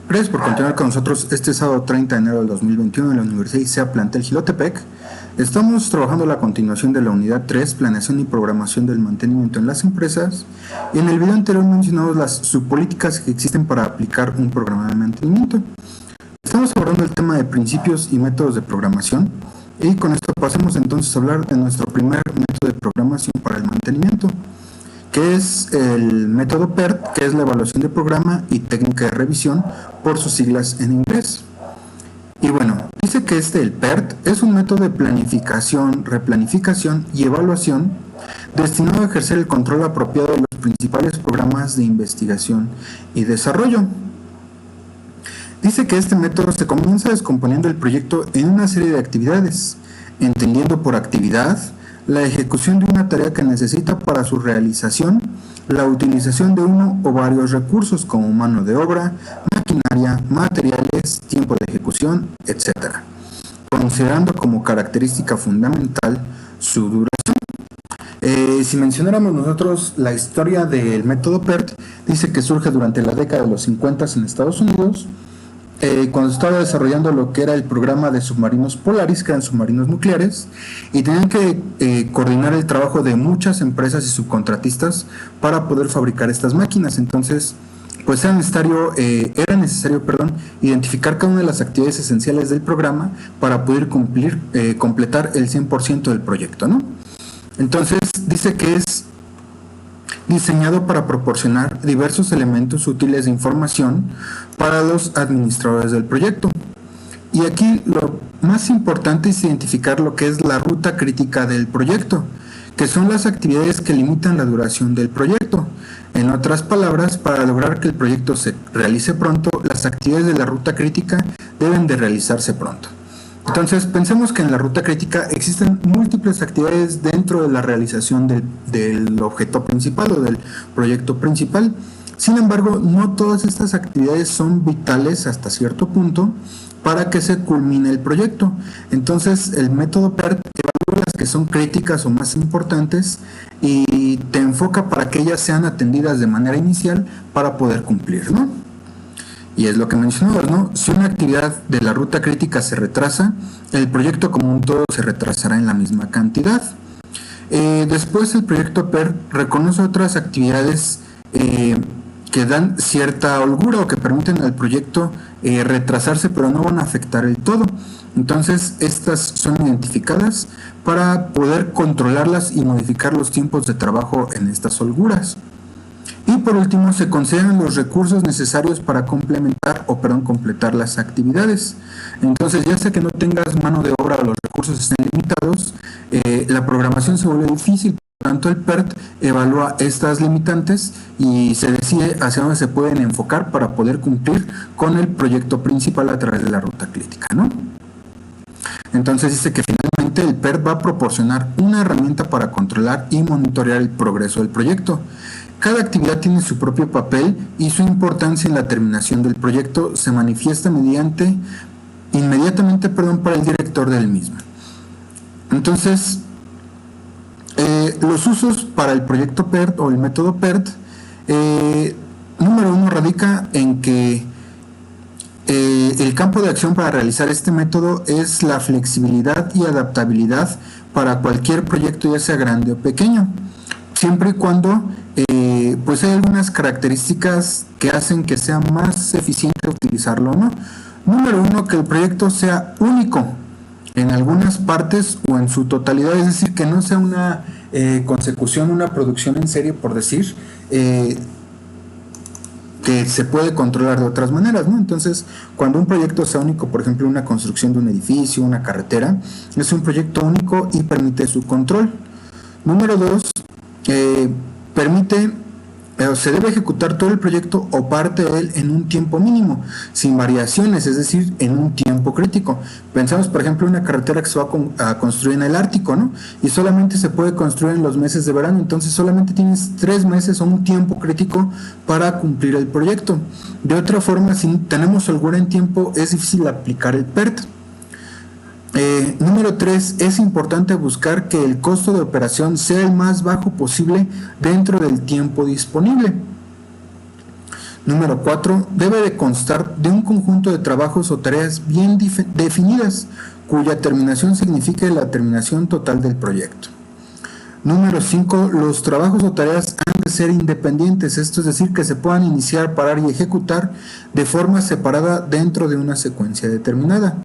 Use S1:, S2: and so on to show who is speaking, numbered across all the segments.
S1: Gracias por continuar con nosotros este sábado 30 de enero del 2021 en la Universidad ICEA Plantel Jilotepec. Estamos trabajando la continuación de la unidad 3, planeación y programación del mantenimiento en las empresas. Y en el video anterior mencionamos las subpolíticas que existen para aplicar un programa de mantenimiento. Estamos abordando el tema de principios y métodos de programación. Y con esto pasemos entonces a hablar de nuestro primer método de programación para el mantenimiento, que es el método PERT, que es la evaluación de programa y técnica de revisión, por sus siglas en inglés. Y bueno, dice que el PERT es un método de planificación, replanificación y evaluación destinado a ejercer el control apropiado de los principales programas de investigación y desarrollo. Dice que este método se comienza descomponiendo el proyecto en una serie de actividades, entendiendo por actividad la ejecución de una tarea que necesita para su realización la utilización de uno o varios recursos como mano de obra, maquinaria, materiales, tiempo de ejecución, etc., considerando como característica fundamental su duración. Si mencionáramos nosotros la historia del método PERT, dice que surge durante la década de los 50 en Estados Unidos, cuando estaba desarrollando lo que era el programa de submarinos Polaris, que eran submarinos nucleares, y tenían que coordinar el trabajo de muchas empresas y subcontratistas para poder fabricar estas máquinas. Entonces, pues era necesario identificar cada una de las actividades esenciales del programa para poder completar el 100% del proyecto, ¿no? Entonces, dice que es diseñado para proporcionar diversos elementos útiles de información para los administradores del proyecto. Y aquí lo más importante es identificar lo que es la ruta crítica del proyecto, que son las actividades que limitan la duración del proyecto. En otras palabras, para lograr que el proyecto se realice pronto, las actividades de la ruta crítica deben de realizarse pronto. Entonces, pensemos que en la ruta crítica existen múltiples actividades dentro de la realización del objeto principal o del proyecto principal. Sin embargo, no todas estas actividades son vitales hasta cierto punto para que se culmine el proyecto. Entonces, el método PERT evalúa las que son críticas o más importantes y te enfoca para que ellas sean atendidas de manera inicial para poder cumplir, ¿no? Y es lo que mencionaba, ¿no? Si una actividad de la ruta crítica se retrasa, el proyecto como un todo se retrasará en la misma cantidad. Después el proyecto PERT reconoce otras actividades que dan cierta holgura o que permiten al proyecto retrasarse, pero no van a afectar el todo. Entonces, estas son identificadas para poder controlarlas y modificar los tiempos de trabajo en estas holguras. Y por último, se consideran los recursos necesarios para completar las actividades. Entonces, ya sea que no tengas mano de obra o los recursos estén limitados, la programación se vuelve difícil. Por tanto, el PERT evalúa estas limitantes y se decide hacia dónde se pueden enfocar para poder cumplir con el proyecto principal a través de la ruta crítica, ¿no? Entonces dice que finalmente el PERT va a proporcionar una herramienta para controlar y monitorear el progreso del proyecto. Cada actividad tiene su propio papel y su importancia en la terminación del proyecto se manifiesta inmediatamente para el director del mismo. Entonces, los usos para el proyecto PERT o el método PERT, número uno radica en que el campo de acción para realizar este método es la flexibilidad y adaptabilidad para cualquier proyecto, ya sea grande o pequeño, siempre y cuando pues hay algunas características que hacen que sea más eficiente utilizarlo, ¿no? Número uno, que el proyecto sea único en algunas partes o en su totalidad, es decir, que no sea una consecución, una producción en serie, por decir, que se puede controlar de otras maneras, ¿no? Entonces, cuando un proyecto sea único, por ejemplo, una construcción de un edificio, una carretera, es un proyecto único y permite su control. Número dos, se debe ejecutar todo el proyecto o parte de él en un tiempo mínimo, sin variaciones, es decir, en un tiempo crítico. Pensamos, por ejemplo, en una carretera que se va a construir en el Ártico, ¿no? Y solamente se puede construir en los meses de verano, entonces solamente tienes 3 meses o un tiempo crítico para cumplir el proyecto. De otra forma, si tenemos holgura en tiempo, es difícil aplicar el PERT. Número 3, es importante buscar que el costo de operación sea el más bajo posible dentro del tiempo disponible. Número 4, debe de constar de un conjunto de trabajos o tareas bien definidas, cuya terminación signifique la terminación total del proyecto. Número 5, los trabajos o tareas han de ser independientes, esto es decir, que se puedan iniciar, parar y ejecutar de forma separada dentro de una secuencia determinada.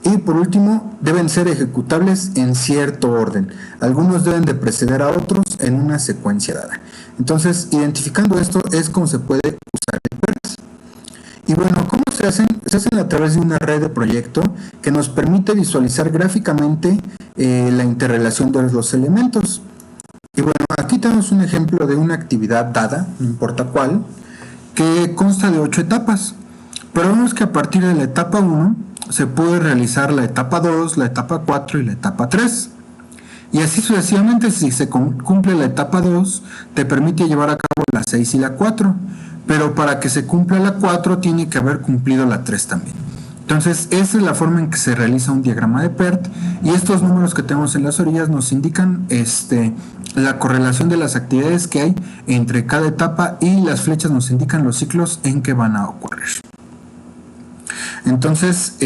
S1: Y por último, deben ser ejecutables en cierto orden. Algunos deben de preceder a otros en una secuencia dada. Entonces, identificando esto es como se puede usar el PERT. Y bueno, ¿cómo se hacen? Se hacen a través de una red de proyecto que nos permite visualizar gráficamente la interrelación de los elementos. Y bueno, aquí tenemos un ejemplo de una actividad dada, no importa cuál, que consta de 8 etapas. Pero vemos que a partir de la etapa 1 se puede realizar la etapa 2, la etapa 4 y la etapa 3. Y así sucesivamente, si se cumple la etapa 2, te permite llevar a cabo la 6 y la 4. Pero para que se cumpla la 4 tiene que haber cumplido la 3 también. Entonces, esa es la forma en que se realiza un diagrama de PERT, y estos números que tenemos en las orillas nos indican la correlación de las actividades que hay entre cada etapa, y las flechas nos indican los ciclos en que van a ocurrir. Entonces,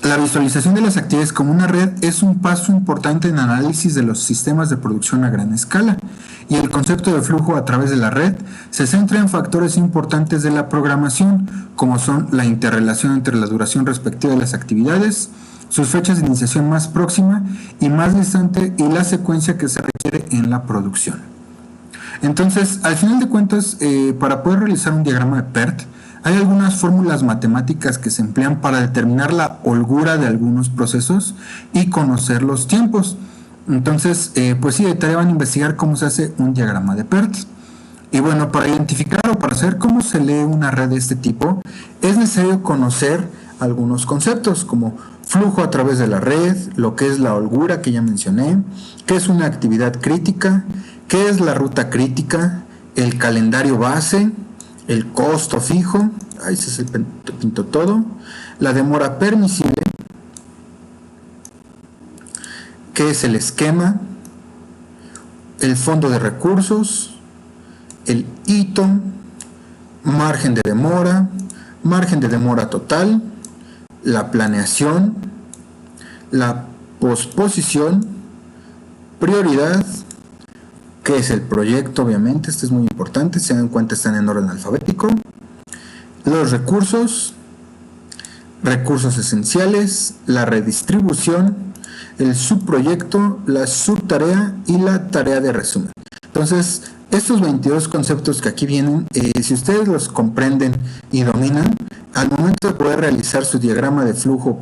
S1: la visualización de las actividades como una red es un paso importante en el análisis de los sistemas de producción a gran escala, y el concepto de flujo a través de la red se centra en factores importantes de la programación, como son la interrelación entre la duración respectiva de las actividades, sus fechas de iniciación más próxima y más distante, y la secuencia que se requiere en la producción. Entonces, al final de cuentas, para poder realizar un diagrama de PERT, hay algunas fórmulas matemáticas que se emplean para determinar la holgura de algunos procesos y conocer los tiempos. Entonces, pues sí, de tarea van a investigar cómo se hace un diagrama de PERT. Y bueno, para identificar o para saber cómo se lee una red de este tipo, es necesario conocer algunos conceptos como flujo a través de la red, lo que es la holgura que ya mencioné, qué es una actividad crítica, qué es la ruta crítica, el calendario base, el costo fijo, ahí se pintó todo, la demora permisible, qué es el esquema, el fondo de recursos, el hito, margen de demora total, la planeación, la posposición, prioridad, qué es el proyecto, obviamente, esto es muy importante, se dan cuenta, están en orden alfabético, los recursos esenciales, la redistribución, el subproyecto, la subtarea y la tarea de resumen. Entonces, estos 22 conceptos que aquí vienen, si ustedes los comprenden y dominan, al momento de poder realizar su diagrama de flujo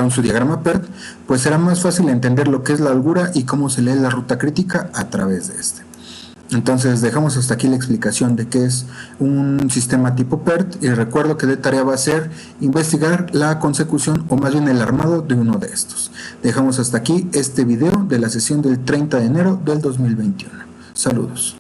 S1: su diagrama PERT, pues será más fácil entender lo que es la holgura y cómo se lee la ruta crítica a través de este. Entonces dejamos hasta aquí la explicación de qué es un sistema tipo PERT, y recuerdo que de tarea va a ser investigar la consecución, o más bien el armado de uno de estos. Dejamos hasta aquí este video de la sesión del 30 de enero del 2021. Saludos.